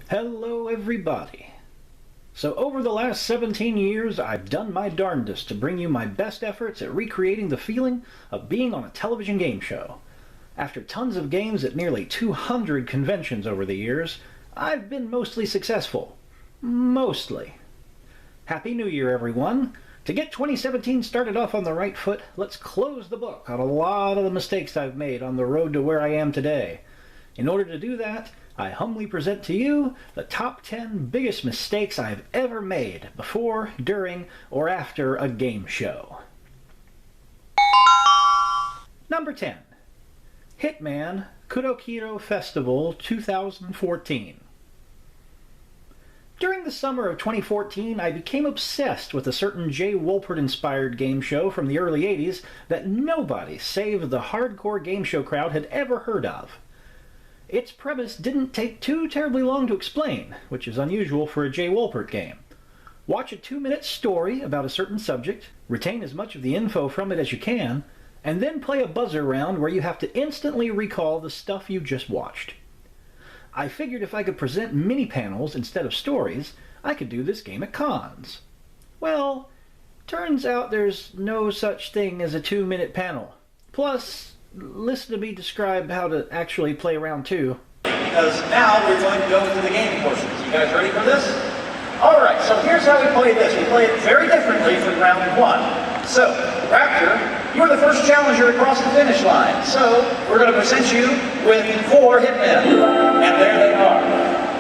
Hello everybody. So over the last 17 years, I've done my darndest to bring you my best efforts at recreating the feeling of being on a television game show. After tons of games at nearly 200 conventions over the years, I've been mostly successful. Mostly. Happy New Year, everyone. To get 2017 started off on the right foot, let's close the book on a lot of the mistakes I've made on the road to where I am today. In order to do that, I humbly present to you the top 10 biggest mistakes I've ever made before, during, or after a game show. Number 10. Hitman Kurokiro Festival 2014. During the summer of 2014, I became obsessed with a certain Jay Wolpert-inspired game show from the early 80s that nobody save the hardcore game show crowd had ever heard of. Its premise didn't take too terribly long to explain, which is unusual for a Jay Wolpert game. Watch a 2-minute story about a certain subject, retain as much of the info from it as you can, and then play a buzzer round where you have to instantly recall the stuff you just watched. I figured if I could present mini-panels instead of stories, I could do this game at cons. Well, turns out there's no such thing as a 2-minute panel. Plus, listen to me describe how to actually play round 2. Because now we're going to go into the gaming portions. You guys ready for this? Alright, so here's how we play this. We play it very differently from round 1. So, Raptor, you're the first challenger across the finish line. So, we're going to present you with 4 hitmen. And there they are.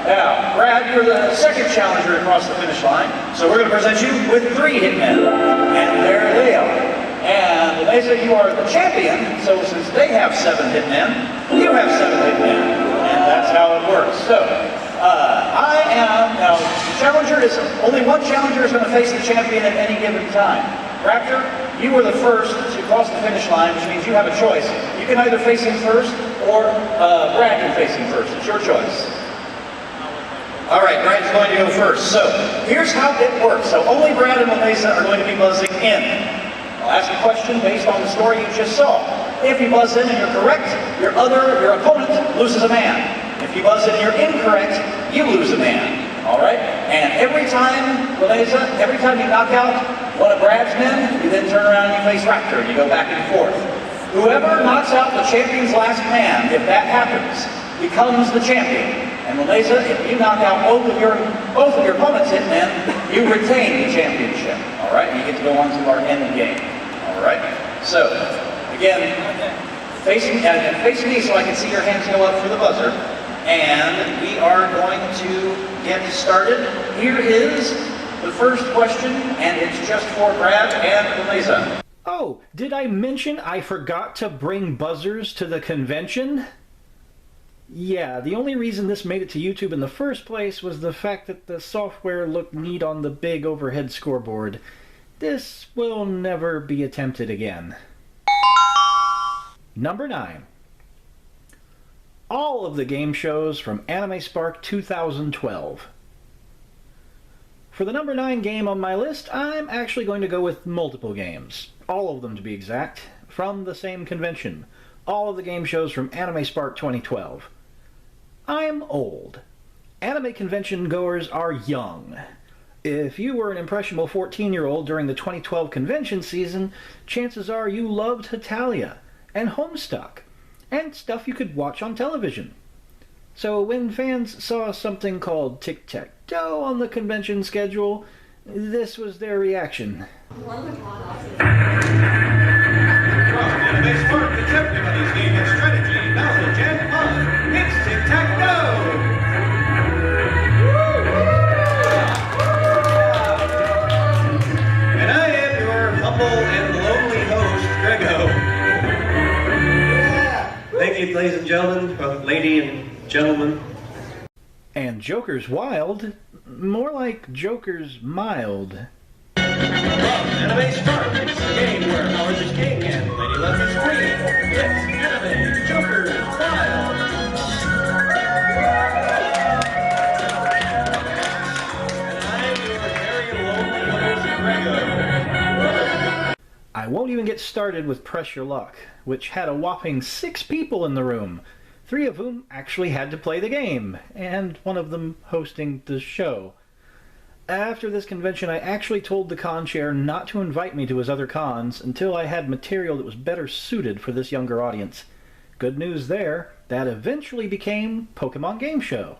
Now, Brad, you're the second challenger across the finish line. So we're going to present you with 3 hitmen. And there they are. And they say you are the champion, so since they have 7 hitmen, you have 7 hitmen. And that's how it works. So, now, the challenger is, only one challenger is going to face the champion at any given time. Raptor, you were the first to cross the finish line, which means you have a choice. You can either face him first, or Brad can face him first. It's your choice. Alright, Brad's going to go first. So, here's how it works. So, only Brad and Melissa are going to be buzzing in. I'll ask a question based on the story you just saw. If you buzz in and you're correct, your opponent loses a man. If you buzz in and you're incorrect, you lose a man. Alright? And every time you knock out one of Brad's men, you then turn around and you face Raptor. You go back and forth. Whoever knocks out the champion's last man, if that happens, becomes the champion. And Melissa, if you knock out both of your opponent's hitmen, you retain the championship. Alright? You get to go on to our end game. Alright? So, again, face me so I can see your hands go up for the buzzer. And we are going to get started. Here is the first question, and it's just for Brad and Melissa. Oh, did I mention I forgot to bring buzzers to the convention? Yeah, the only reason this made it to YouTube in the first place was the fact that the software looked neat on the big overhead scoreboard. This will never be attempted again. Number 9. All of the game shows from Anime Spark 2012. For the number 9 game on my list, I'm actually going to go with multiple games. All of them, to be exact, from the same convention. All of the game shows from Anime Spark 2012. I'm old. Anime convention goers are young. If you were an impressionable 14-year-old during the 2012 convention season, chances are you loved Hetalia and Homestuck and stuff you could watch on television. So when fans saw something called Tic-Tac-Toe on the convention schedule, this was their reaction. Anime Spark, the everybody's game of strategy, knowledge, and fun. It's Tic-Tac-Toe! And I am your humble and lonely host, Greggo. Thank you, ladies and gentlemen, lady and gentlemen. And Joker's Wild, more like Joker's Mild. Anime Spark, it's the game where knowledge is king and lady love is queen. It's Anime Joker's Wild. And I'm your very lonely host, Greggo. I won't even get started with Press Your Luck, which had a whopping 6 people in the room. 3 of whom actually had to play the game, and one of them hosting the show. After this convention, I actually told the con chair not to invite me to his other cons until I had material that was better suited for this younger audience. Good news there, that eventually became Pokemon Game Show.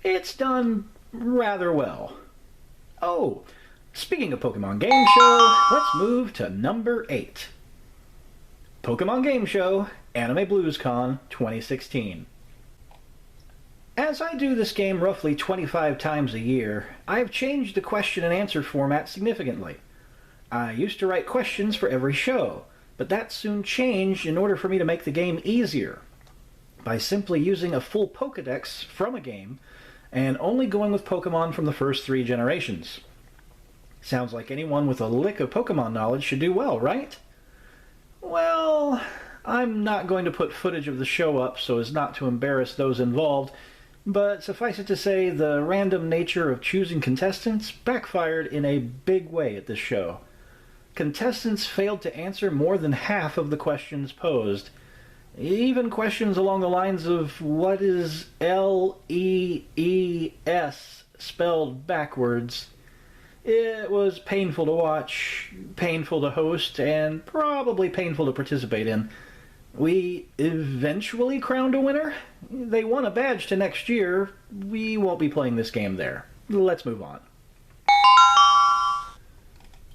It's done rather well. Oh, speaking of Pokemon Game Show, let's move to number 8. Pokemon Game Show, Anime Blues Con 2016. As I do this game roughly 25 times a year, I have changed the question and answer format significantly. I used to write questions for every show, but that soon changed in order for me to make the game easier, by simply using a full Pokédex from a game and only going with Pokemon from the first 3 generations. Sounds like anyone with a lick of Pokemon knowledge should do well, right? Well, I'm not going to put footage of the show up so as not to embarrass those involved, but suffice it to say, the random nature of choosing contestants backfired in a big way at this show. Contestants failed to answer more than half of the questions posed. Even questions along the lines of, what is L-E-E-S spelled backwards? It was painful to watch, painful to host, and probably painful to participate in. We eventually crowned a winner. They won a badge to next year. We won't be playing this game there. Let's move on.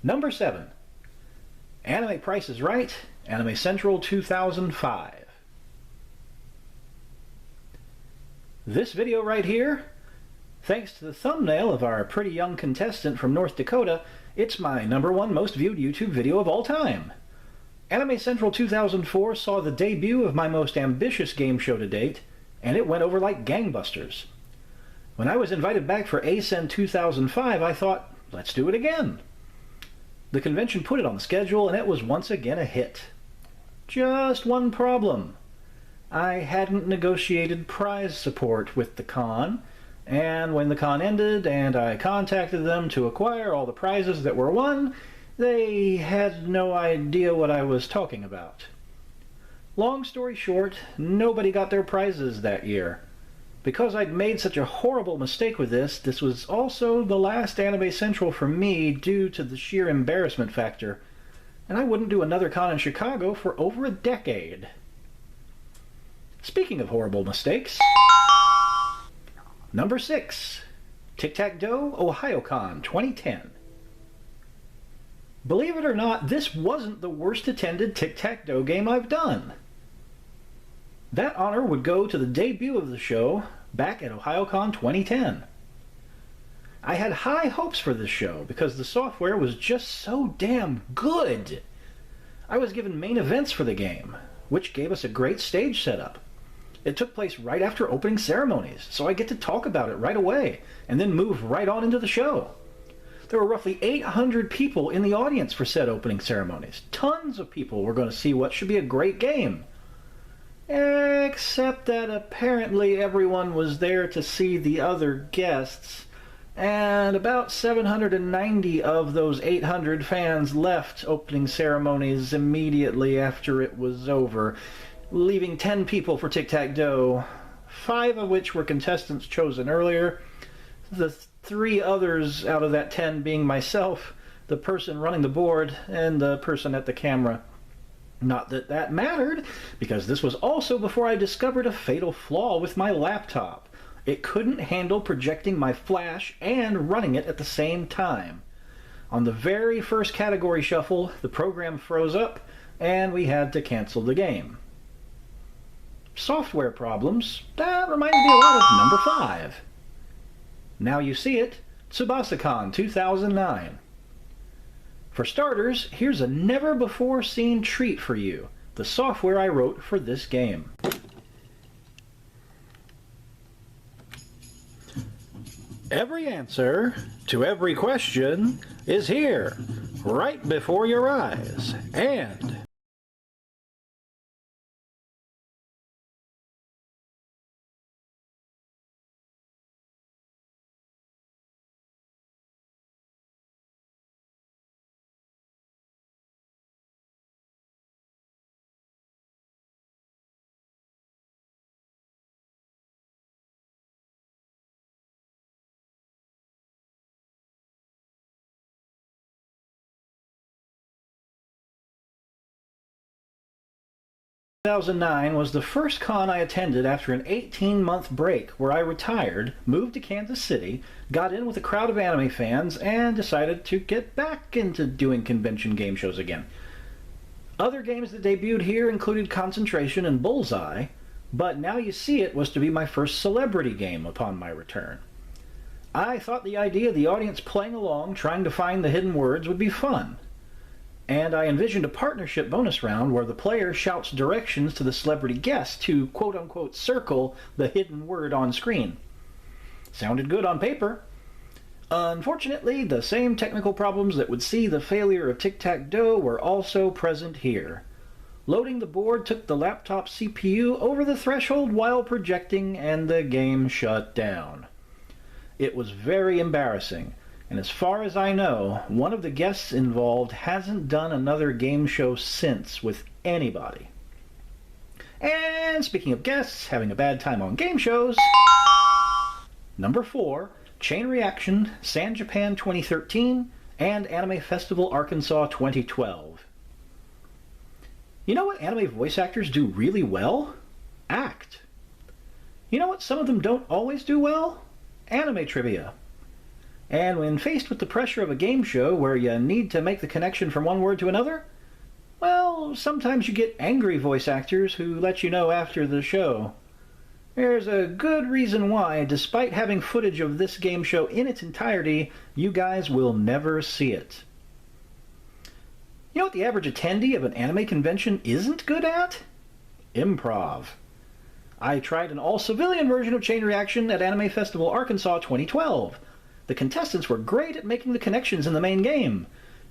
Number 7. Anime Price is Right, Anime Central 2005. This video right here, thanks to the thumbnail of our pretty young contestant from North Dakota, it's my number 1 most viewed YouTube video of all time. Anime Central 2004 saw the debut of my most ambitious game show to date, and it went over like gangbusters. When I was invited back for ACEN 2005, I thought, let's do it again. The convention put it on the schedule, and it was once again a hit. Just one problem. I hadn't negotiated prize support with the con, and when the con ended and I contacted them to acquire all the prizes that were won, they had no idea what I was talking about. Long story short, nobody got their prizes that year. Because I'd made such a horrible mistake with this was also the last Anime Central for me due to the sheer embarrassment factor, and I wouldn't do another con in Chicago for over a decade. Speaking of horrible mistakes, number 6, Tic-Tac-Doe OhioCon 2010. Believe it or not, this wasn't the worst attended tic-tac-toe game I've done. That honor would go to the debut of the show back at OhioCon 2010. I had high hopes for this show because the software was just so damn good. I was given main events for the game, which gave us a great stage setup. It took place right after opening ceremonies, so I get to talk about it right away and then move right on into the show. There were roughly 800 people in the audience for said opening ceremonies. Tons of people were going to see what should be a great game. Except that apparently everyone was there to see the other guests, and about 790 of those 800 fans left opening ceremonies immediately after it was over, leaving 10 people for Tic-Tac-Doe, 5 of which were contestants chosen earlier. The 3 others out of that 10 being myself, the person running the board, and the person at the camera. Not that that mattered, because this was also before I discovered a fatal flaw with my laptop. It couldn't handle projecting my flash and running it at the same time. On the very first category shuffle, the program froze up, and we had to cancel the game. Software problems, that reminds me a lot of number 5. Now you see it, Tsubasa Con 2009. For starters, here's a never-before-seen treat for you, the software I wrote for this game. Every answer to every question is here, right before your eyes, and 2009 was the first con I attended after an 18-month break where I retired, moved to Kansas City, got in with a crowd of anime fans, and decided to get back into doing convention game shows again. Other games that debuted here included Concentration and Bullseye, but Now You See It was to be my first celebrity game upon my return. I thought the idea of the audience playing along, trying to find the hidden words, would be fun. And I envisioned a partnership bonus round where the player shouts directions to the celebrity guest to quote-unquote circle the hidden word on screen. Sounded good on paper. Unfortunately, the same technical problems that would see the failure of Tic-Tac-Dough were also present here. Loading the board took the laptop CPU over the threshold while projecting, and the game shut down. It was very embarrassing. And as far as I know, one of the guests involved hasn't done another game show since with anybody. And speaking of guests having a bad time on game shows, number 4, Chain Reaction, San Japan 2013, and Anime Festival Arkansas 2012. You know what anime voice actors do really well? Act. You know what some of them don't always do well? Anime trivia. And when faced with the pressure of a game show where you need to make the connection from one word to another, well, sometimes you get angry voice actors who let you know after the show. There's a good reason why, despite having footage of this game show in its entirety, you guys will never see it. You know what the average attendee of an anime convention isn't good at? Improv. I tried an all-civilian version of Chain Reaction at Anime Festival Arkansas 2012. The contestants were great at making the connections in the main game.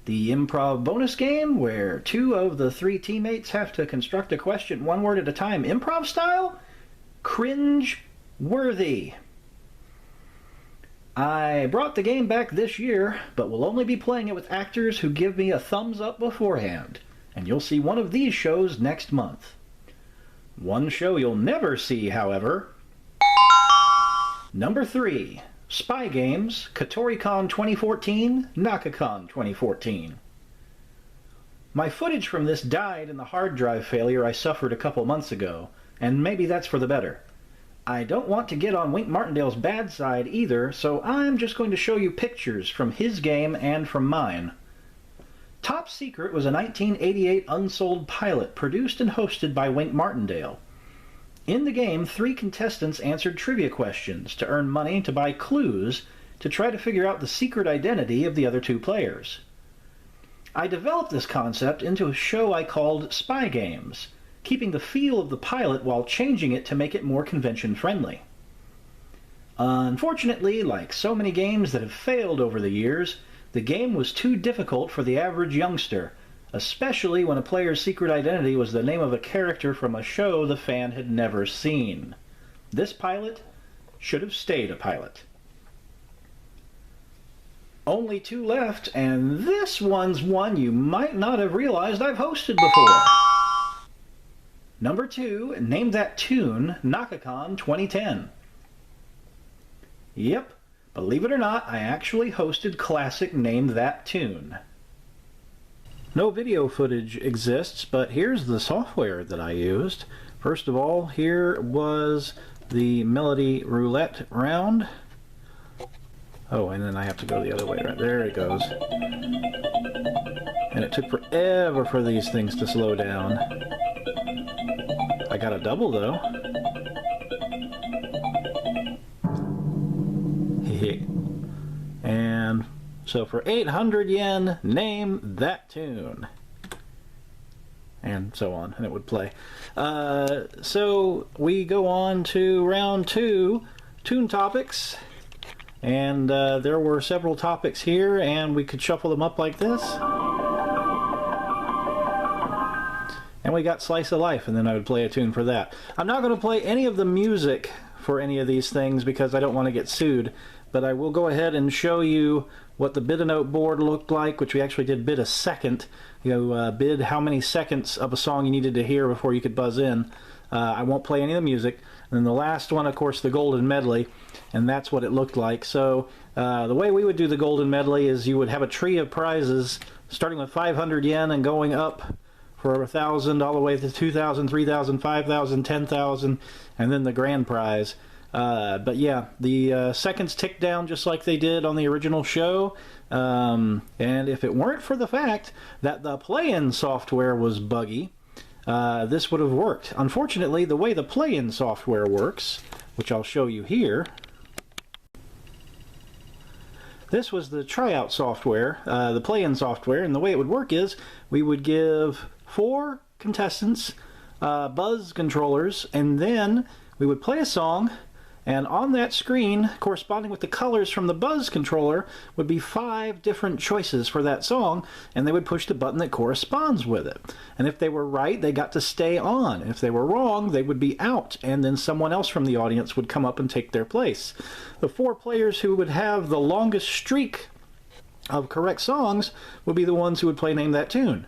The improv bonus game, where 2 of the 3 teammates have to construct a question one word at a time improv style? Cringe-worthy. I brought the game back this year, but will only be playing it with actors who give me a thumbs up beforehand, and you'll see one of these shows next month. One show you'll never see, however. Number 3. Spy Games, Kotori Con 2014, NACA Con 2014. My footage from this died in the hard drive failure I suffered a couple months ago, and maybe that's for the better. I don't want to get on Wink Martindale's bad side either, so I'm just going to show you pictures from his game and from mine. Top Secret was a 1988 unsold pilot produced and hosted by Wink Martindale. In the game, 3 contestants answered trivia questions to earn money to buy clues to try to figure out the secret identity of the other 2 players. I developed this concept into a show I called Spy Games, keeping the feel of the pilot while changing it to make it more convention-friendly. Unfortunately, like so many games that have failed over the years, the game was too difficult for the average youngster, especially when a player's secret identity was the name of a character from a show the fan had never seen. This pilot should have stayed a pilot. Only 2 left, and this one's one you might not have realized I've hosted before. Number 2, Name That Tune, NACACon 2010. Yep, believe it or not, I actually hosted classic Name That Tune. No video footage exists, but here's the software that I used. First of all, here was the melody roulette round. Oh, and then I have to go the other way. Right there it goes. And it took forever for these things to slow down. I got a double though. And so for 800 yen, name that tune. And so on, and it would play. So we go on to round 2, tune topics. And there were several topics here, and we could shuffle them up like this. And we got Slice of Life, and then I would play a tune for that. I'm not going to play any of the music for any of these things because I don't want to get sued, but I will go ahead and show you what the bid-a-note board looked like, which we actually did bid a second. You bid how many seconds of a song you needed to hear before you could buzz in. I won't play any of the music. And then the last one, of course, the Golden Medley, and that's what it looked like. So the way we would do the Golden Medley is you would have a tree of prizes starting with 500 yen and going up for 1,000 all the way to 2,000, 3,000, 5,000, 10,000, and then the grand prize. But yeah, the seconds ticked down just like they did on the original show. And if it weren't for the fact that the play-in software was buggy, this would have worked. Unfortunately, the way the play-in software works, which I'll show you here, this was the tryout software, the play-in software, and the way it would work is we would give 4 contestants buzz controllers, and then we would play a song, and on that screen, corresponding with the colors from the buzz controller, would be 5 different choices for that song, and they would push the button that corresponds with it. And if they were right, they got to stay on. If they were wrong, they would be out, and then someone else from the audience would come up and take their place. The 4 players who would have the longest streak of correct songs would be the ones who would play Name That Tune.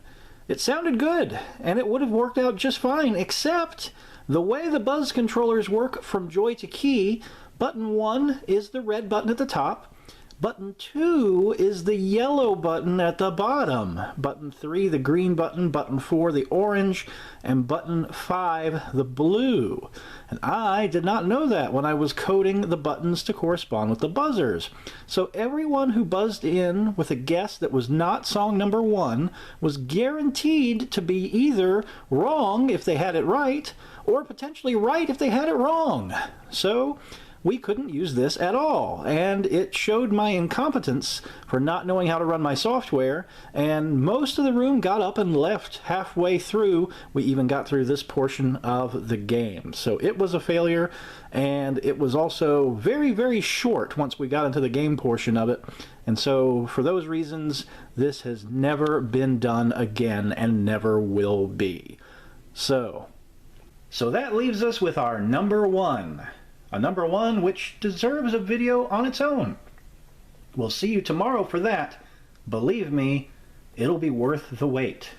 It sounded good, and it would have worked out just fine, except the way the buzz controllers work from Joy to Key, button 1 is the red button at the top, button 2 is the yellow button at the bottom, button 3 the green button, button 4 the orange, and button 5 the blue. And I did not know that when I was coding the buttons to correspond with the buzzers. So everyone who buzzed in with a guess that was not song number 1 was guaranteed to be either wrong if they had it right, or potentially right if they had it wrong. So we couldn't use this at all, and it showed my incompetence for not knowing how to run my software, and most of the room got up and left halfway through. We even got through this portion of the game. So it was a failure, and it was also very, very short once we got into the game portion of it. And so for those reasons, this has never been done again and never will be. So that leaves us with our number 1. A number 1 which deserves a video on its own. We'll see you tomorrow for that. Believe me, it'll be worth the wait.